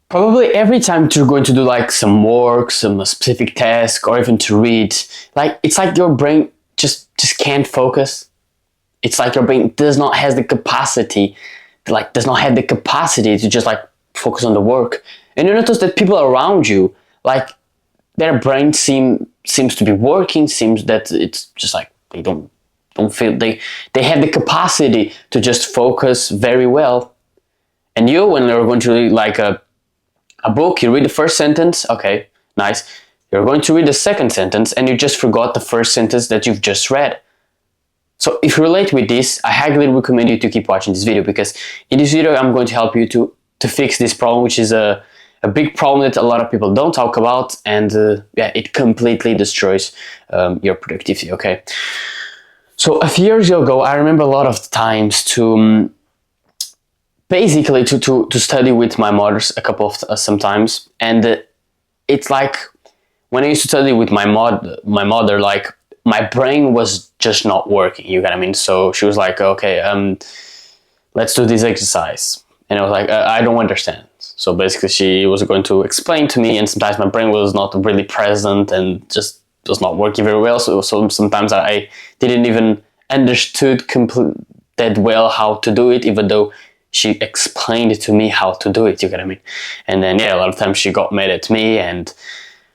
Probably every time you're going to do like some work, some specific task, or even to read, like it's like your brain just can't focus. It's like your brain does not have the capacity, does not have the capacity to just like focus on the work. And you notice that people around you, like their brain seems to be working, seems that it's just like they don't feel they have the capacity to just focus very well. And you, when you're going to read like a book, you read the first sentence, okay, nice. You're going to read the second sentence and you just forgot the first sentence that you've just read. So if you relate with this, I highly recommend you to keep watching this video, because in this video I'm going to help you to fix this problem, which is a big problem that a lot of people don't talk about, and yeah, it completely destroys your productivity, okay? So a few years ago, I remember a lot of times to basically to study with my mother a couple of sometimes, and it's like when I used to study with my mother, like my brain was just not working, you get what I mean? So she was like, okay, let's do this exercise, and I was like, I don't understand. So basically she was going to explain to me, and sometimes my brain was not really present and just was not working very well, so sometimes I didn't even understood that well how to do it, even though she explained to me how to do it, you get what I mean? And then yeah, a lot of times she got mad at me, and it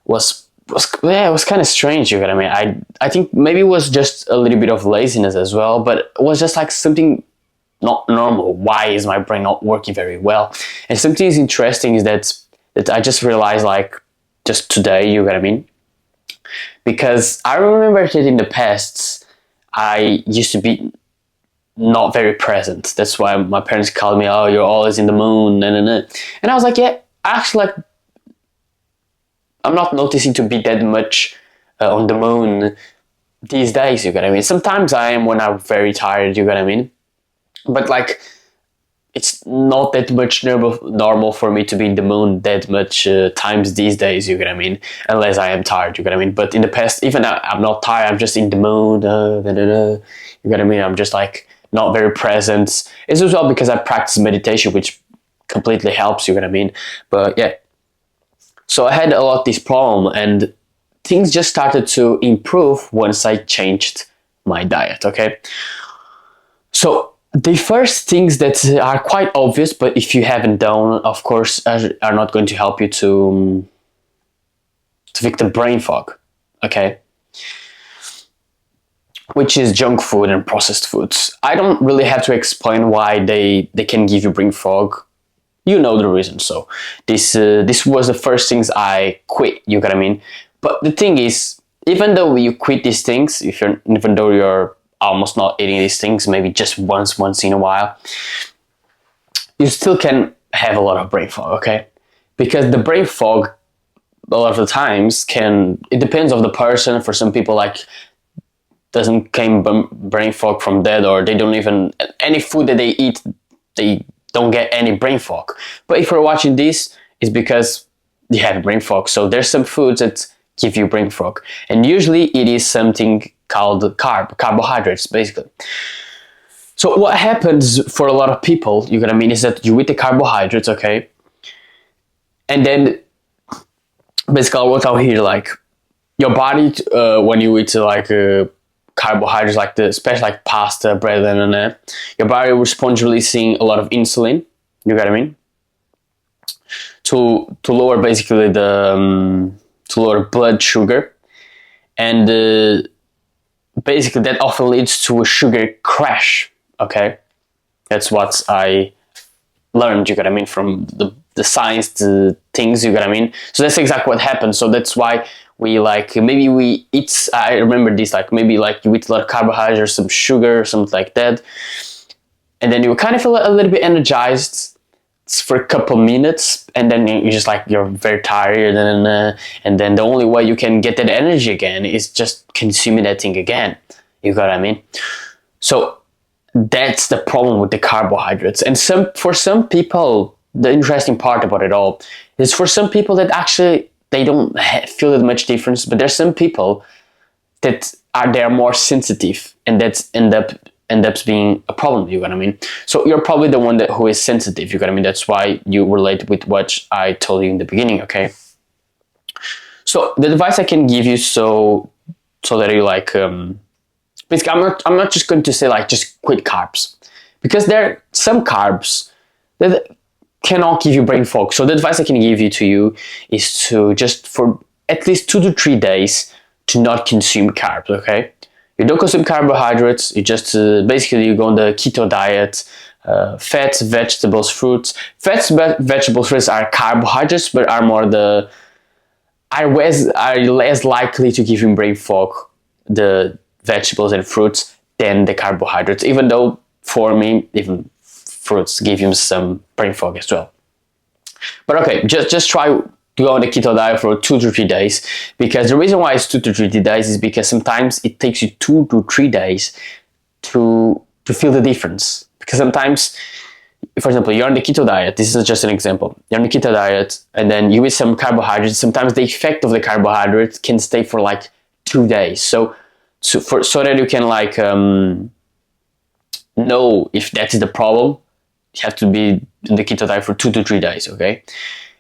was kind of strange, you get what I mean? I think maybe it was just a little bit of laziness as well, but it was just like something not normal. Why is my brain not working very well? And something is interesting is that I just realized, like, just today, you get what I mean? Because I remember that in the past I used to be not very present. That's why my parents called me, oh, you're always in the moon, and I was like, yeah, actually, like, I'm not noticing to be that much on the moon these days, you get what I mean? Sometimes I am when I'm very tired, you get what I mean? But like, it's not that much normal for me to be in the moon that much times these days, you get what I mean? Unless I am tired, you get what I mean? But in the past, even I'm not tired, I'm just in the moon, you get what I mean? I'm just like not very present. It's as well because I practice meditation, which completely helps, you get what I mean? But yeah. So I had a lot of this problem, and things just started to improve once I changed my diet, okay? So the first things that are quite obvious, but if you haven't done, of course, are not going to help you to fix the brain fog, okay? Which is junk food and processed foods. I don't really have to explain why they can give you brain fog. You know the reason. So this was the first things I quit, you get what I mean? But the thing is, even though you quit these things, even though you're almost not eating these things, maybe just once in a while, you still can have a lot of brain fog, okay? Because the brain fog, a lot of the times, it depends on the person. For some people, like, doesn't come brain fog from that, or they don't even, any food that they eat, they don't get any brain fog. But if you're watching this, it's because you have brain fog. So there's some foods that give you brain fog, and usually it is something called carbohydrates, basically. So what happens for a lot of people, you get what I mean, is that you eat the carbohydrates, okay, and then basically I'll work out here, like, your body, when you eat like carbohydrates, like especially like pasta, bread, and your body responds releasing a lot of insulin, you get what I mean, to lower basically to lower blood sugar, and basically that often leads to a sugar crash, okay? That's what I learned, you get what I mean, from the science, the things, you get what I mean? So that's exactly what happens. So that's why we like, maybe we eat, I remember this, like maybe like you eat a lot of carbohydrates, some sugar, something like that, and then you kind of feel a little bit energized for a couple minutes, and then you just like, you're very tired, and then the only way you can get that energy again is just consuming that thing again, you got what I mean? So that's the problem with the carbohydrates. And for some people, the interesting part about it all is, for some people that actually they don't feel that much difference, but there's some people that they are more sensitive, and that end up end up being a problem, you know what I mean? So you're probably the one who is sensitive, you know what I mean? That's why you relate with what I told you in the beginning, okay? So the advice I can give you so that you like, basically I'm not just going to say like just quit carbs, because there are some carbs that cannot give you brain fog. So the advice I can give you to you is to just for at least 2 to 3 days to not consume carbs, okay? You don't consume carbohydrates, you just basically you go on the keto diet, fats, vegetables, fruits. Fats, vegetables, fruits are carbohydrates, but are less likely to give you brain fog, the vegetables and fruits, than the carbohydrates, even though for me, even fruits give you some brain fog as well. But okay, just try to go on the keto diet for 2 to 3 days, because the reason why it's 2 to 3 days is because sometimes it takes you 2 to 3 days to feel the difference. Because sometimes, for example, you're on the keto diet, this is just an example, you're on the keto diet and then you eat some carbohydrates, sometimes the effect of the carbohydrates can stay for like 2 days. So that you can like know if that is the problem, you have to be in the keto diet for 2 to 3 days, okay?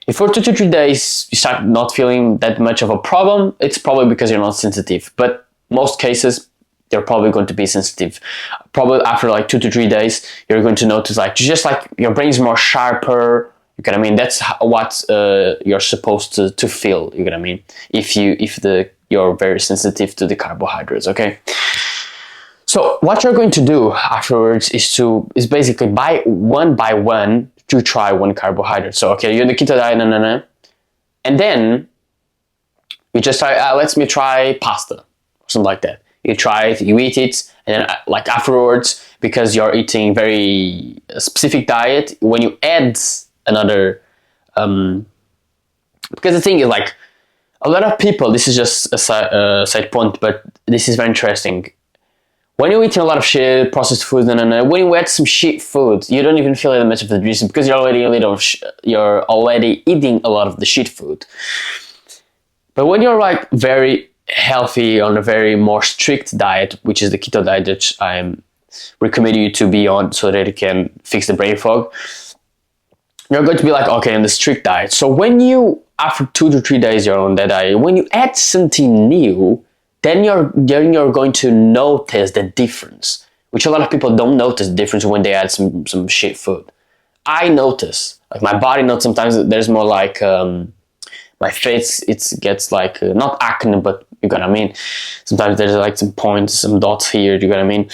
If for 2 to 3 days you start not feeling that much of a problem, it's probably because you're not sensitive. But most cases, you're probably going to be sensitive. Probably after like 2 to 3 days, you're going to notice like just like your brain is more sharper. You get what I mean? That's what you're supposed to feel. You get what I mean? If you're very sensitive to the carbohydrates, okay? So what you're going to do afterwards is basically by one to try one carbohydrate. So okay, you're in the keto diet, and then you just try. Let me try pasta or something like that. You try it, you eat it, and then like afterwards, because you're eating very specific diet, when you add another, because the thing is like a lot of people. This is just a side point, but this is very interesting. When you're eating a lot of shit, processed food, when you add some shit food, you don't even feel that much of the difference because you're already eating a lot of the shit food. But when you're like very healthy on a very more strict diet, which is the keto diet that I'm recommending you to be on so that it can fix the brain fog, you're going to be like, okay, on the strict diet. So when you, after 2 to 3 days you're on that diet, when you add something new, then you're going to notice the difference, which a lot of people don't notice the difference when they add some shit food. I notice, like my body notes sometimes there's more like, my face, it gets like, not acne, but you get what I mean. Sometimes there's like some points, some dots here, you get what I mean.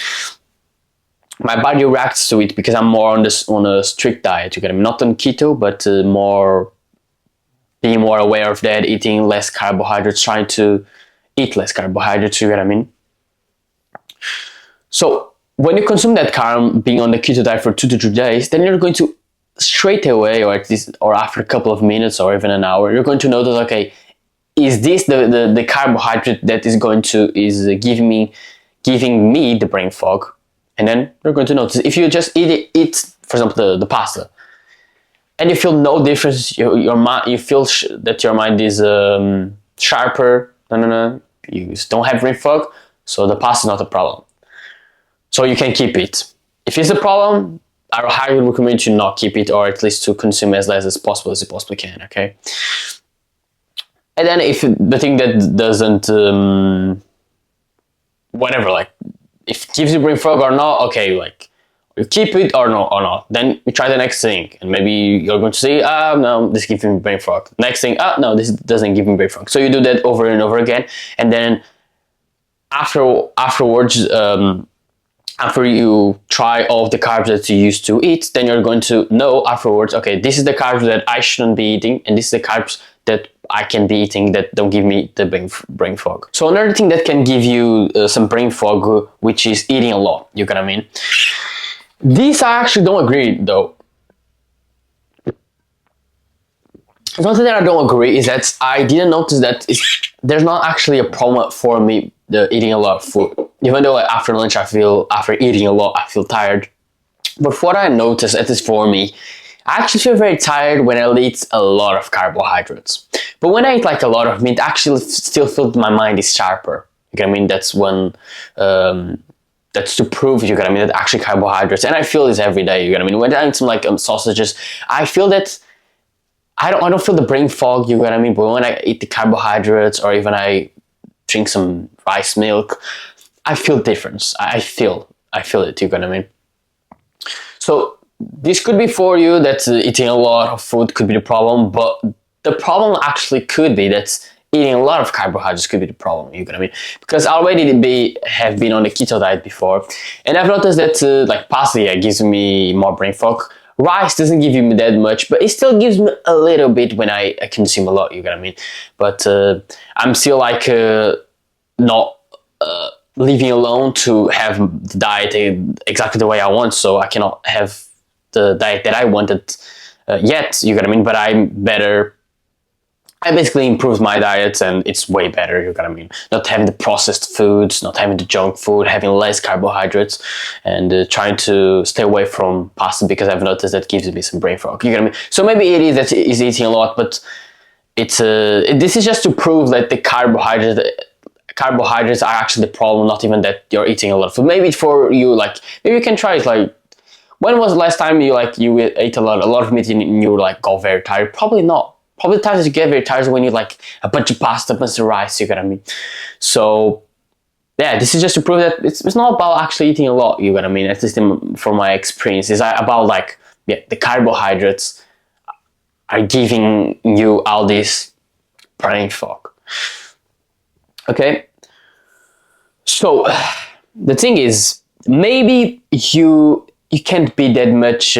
My body reacts to it because I'm more on a strict diet, you get what I mean. Not on keto, but being more aware of that, eating less carbohydrates, trying to eat less carbohydrates, you get what I mean? So when you consume that carb, being on the keto diet for 2 to 3 days, then you're going to straight away, or at least, or after a couple of minutes or even an hour, you're going to notice, okay, is this the carbohydrate that is giving me the brain fog? And then you're going to notice if you just eat, for example, the pasta, and you feel no difference, you feel that your mind is sharper. You don't have brain fog, so the pasta is not a problem. So you can keep it. If it's a problem, I highly recommend you not keep it, or at least to consume as less as possible as you possibly can, okay? And then if the thing that doesn't, whatever, like, if it gives you brain fog or not, okay, like, you keep it or not. Then you try the next thing, and maybe you're going to say, no, this gives me brain fog. Next thing, no, this doesn't give me brain fog. So you do that over and over again, and then afterwards, after you try all of the carbs that you used to eat, then you're going to know afterwards, okay, this is the carbs that I shouldn't be eating, and this is the carbs that I can be eating that don't give me the brain fog. So another thing that can give you some brain fog, which is eating a lot, you get what I mean? This I actually don't agree though. Something that I don't agree is that I didn't notice that there's not actually a problem for me eating a lot of food. Even though after lunch after eating a lot I feel tired. But what I noticed, at least for me, I actually feel very tired when I eat a lot of carbohydrates. But when I eat like a lot of meat, I actually still feel my mind is sharper. I mean, that's one that's to prove, you know what I mean, that actually carbohydrates, and I feel this every day, you know what I mean, when I eat some like sausages, I feel that I don't feel the brain fog, you know what I mean, but when I eat the carbohydrates or even I drink some rice milk, I feel difference. I feel it, you know what I mean. So this could be for you that eating a lot of food could be the problem, but the problem actually could be that eating a lot of carbohydrates could be the problem, you know what I mean? Because I already have been on the keto diet before, and I've noticed that like pasta, yeah, gives me more brain fog. Rice doesn't give me that much, but it still gives me a little bit when I consume a lot, you know what I mean? But I'm still like not leaving alone to have the diet exactly the way I want, so I cannot have the diet that I wanted yet, you know what I mean? But I basically improved my diet and it's way better, you know what I mean? Not having the processed foods, not having the junk food, having less carbohydrates, and trying to stay away from pasta because I've noticed that gives me some brain fog, you know what I mean? So maybe it is that he's eating a lot, but this is just to prove that the carbohydrates are actually the problem, not even that you're eating a lot of food. Maybe for you, like, maybe you can try it, like, when was the last time you ate a lot of meat and you like got very tired? Probably not. Probably the times you get very tired when you like a bunch of pasta, a bunch of rice, you know what I mean? So yeah, this is just to prove that it's not about actually eating a lot, you know what I mean? At least from my experience, it's about like, yeah, the carbohydrates are giving you all this brain fog. Okay? So the thing is, maybe you can't be that much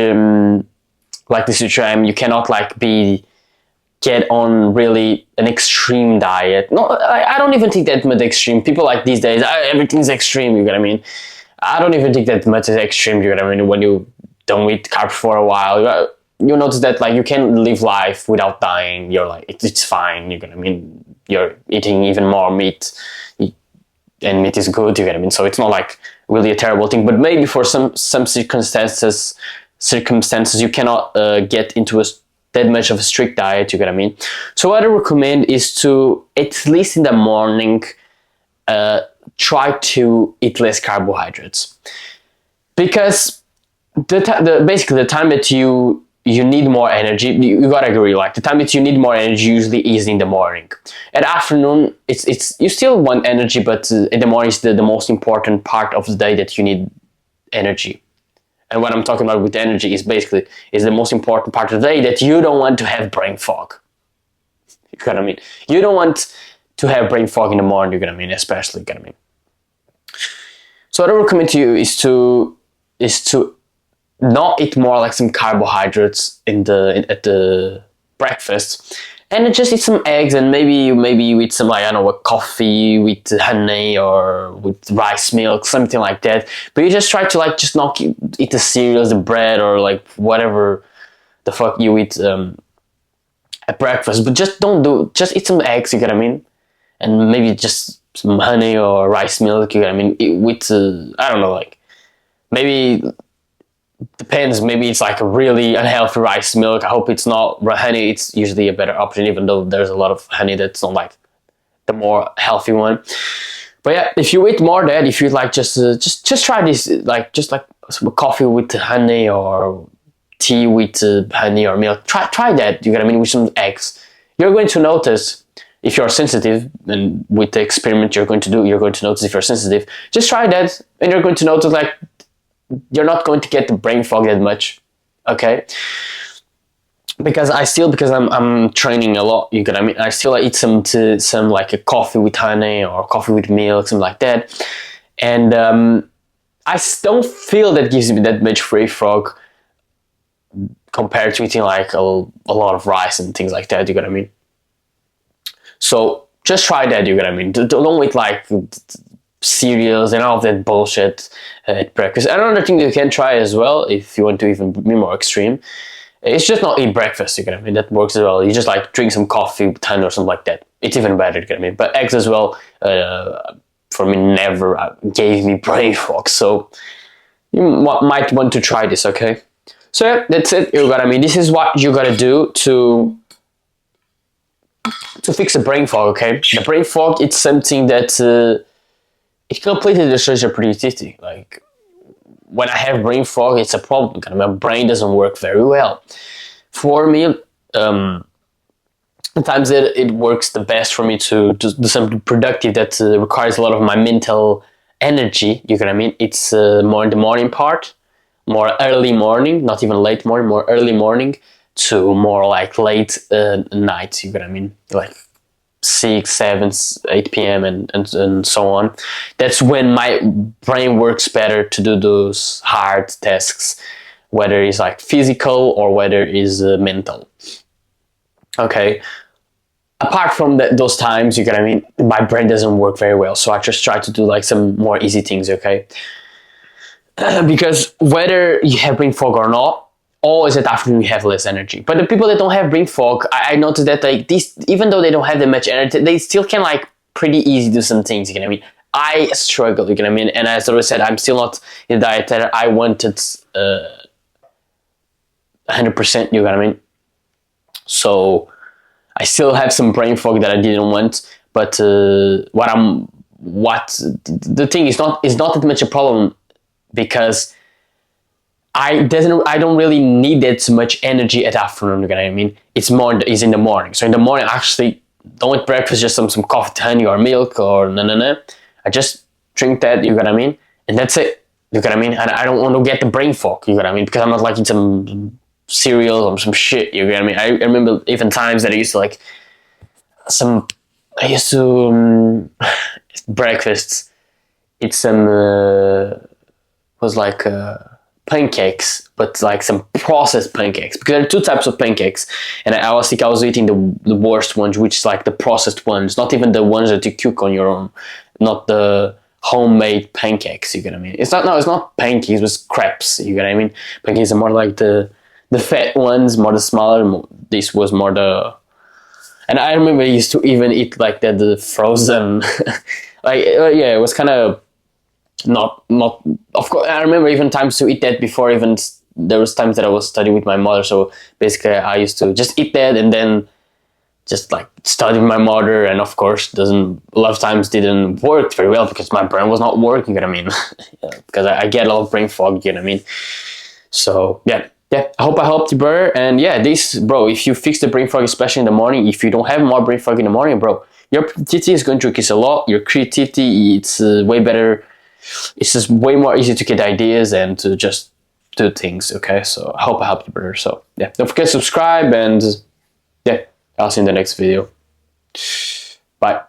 like this extreme. You cannot like get on really an extreme diet. No, I don't even think that much extreme. People like these days, everything's extreme, you know what I mean? I don't even think that much is extreme, you know what I mean? When you don't eat carbs for a while, you notice that like you can live life without dying. You're like, it's fine, you know what I mean? You're eating even more meat, and meat is good, you know what I mean? So it's not like really a terrible thing, but maybe for some circumstances you cannot get into that much of a strict diet, you know what I mean? So what I recommend is to, at least in the morning, try to eat less carbohydrates, because basically the time that you need more energy, you gotta agree, like the time that you need more energy usually is in the morning. At afternoon, it's you still want energy, but in the morning is the most important part of the day that you need energy. And what I'm talking about with energy is basically is the most important part of the day that you don't want to have brain fog. You know what I mean? You don't want to have brain fog in the morning, you know what I mean? Especially, you know what I mean? So what I recommend to you is to not eat more like some carbohydrates at the breakfast, and just eat some eggs, and maybe you eat some, like, I don't know, a coffee with honey or with rice milk, something like that. But you just try to like just not eat the cereals, the bread, or like whatever the fuck you eat at breakfast. But just just eat some eggs, you get what I mean, and maybe just some honey or rice milk, you get what I mean, with I don't know, like maybe. Depends, maybe it's like a really unhealthy rice milk. I hope it's not honey. It's usually a better option, even though there's a lot of honey that's not like the more healthy one. But yeah, if you eat more that, if you like just try this, like just like some coffee with honey or tea with honey or milk. Try that, you know what I mean, with some eggs. You're going to notice if you're sensitive, and with the experiment you're going to do, you're going to notice if you're sensitive. Just try that, and you're going to notice like you're not going to get the brain fog that much, okay? Because I'm training a lot, you know what I mean? I still eat some like a coffee with honey or coffee with milk, something like that, and I don't feel that gives me that much brain fog compared to eating like a lot of rice and things like that, you know what I mean? So just try that, you know what I mean? Don't eat like cereals and all of that bullshit at breakfast. Another thing that you can try as well, if you want to even be more extreme, it's just not eat breakfast, you know what I mean? That works as well. You just like drink some coffee with honey or something like that. It's even better, you know what I mean? But eggs as well, for me, never gave me brain fog. So you might want to try this, okay? So yeah, that's it, you know what I mean? This is what you gotta do to fix the brain fog, okay? The brain fog, it's something that it completely destroys your productivity. Like when I have brain fog, it's a problem because my brain doesn't work very well. For me, the times that it works the best for me to do something productive that requires a lot of my mental energy, you know what I mean? It's more in the morning part, more early morning, not even late morning, more early morning to more like late night, you know what I mean? Like 6, 7, 8 p.m. and so on. That's when my brain works better to do those hard tasks, whether it's like physical or whether it's mental. Okay. Apart from those times, you get what I mean, my brain doesn't work very well. So I just try to do like some more easy things, okay? Because whether you have brain fog or not, always at afternoon you have less energy. But the people that don't have brain fog, I noticed that like these, even though they don't have that much energy, they still can like pretty easy do some things. You know what I mean? I struggle. You know what I mean? And as I said, I'm still not in the diet that I wanted 100%. You know what I mean? So I still have some brain fog that I didn't want. But what the thing is not that much a problem because I don't really need that much energy at afternoon, you know what I mean? It's in the morning. So in the morning I actually don't eat breakfast, just some coffee, honey or milk or no. I just drink that, you know what I mean? And that's it. You know what I mean? And I don't want to get the brain fog, you know what I mean? Because I'm not like eating some cereal or some shit, you know what I mean? I remember even times that I used to breakfasts. It's some was like pancakes, but like some processed pancakes, because there are two types of pancakes, and I was eating the worst ones, which is like the processed ones, not even the ones that you cook on your own, not the homemade pancakes. You get what I mean? It's not pancakes, it was crepes. You get what I mean? Pancakes are more like the fat ones, more the smaller. This was more the, and I remember I used to even eat like the frozen, like yeah, it was kind of not of course. I remember even times to eat that before even there was times that I was studying with my mother. So basically, I used to just eat that and then just like study with my mother. And of course, a lot of times didn't work very well because my brain was not working. You know what I mean? Yeah, because I get a lot of brain fog. You know what I mean? So yeah. I hope I helped you, brother. And yeah, bro, if you fix the brain fog, especially in the morning, if you don't have more brain fog in the morning, bro, your productivity is going to increase a lot. Your creativity, it's way better. It's just way more easy to get ideas and to just do things, okay? So I hope I helped you, brother. So yeah, don't forget to subscribe and yeah, I'll see you in the next video. Bye.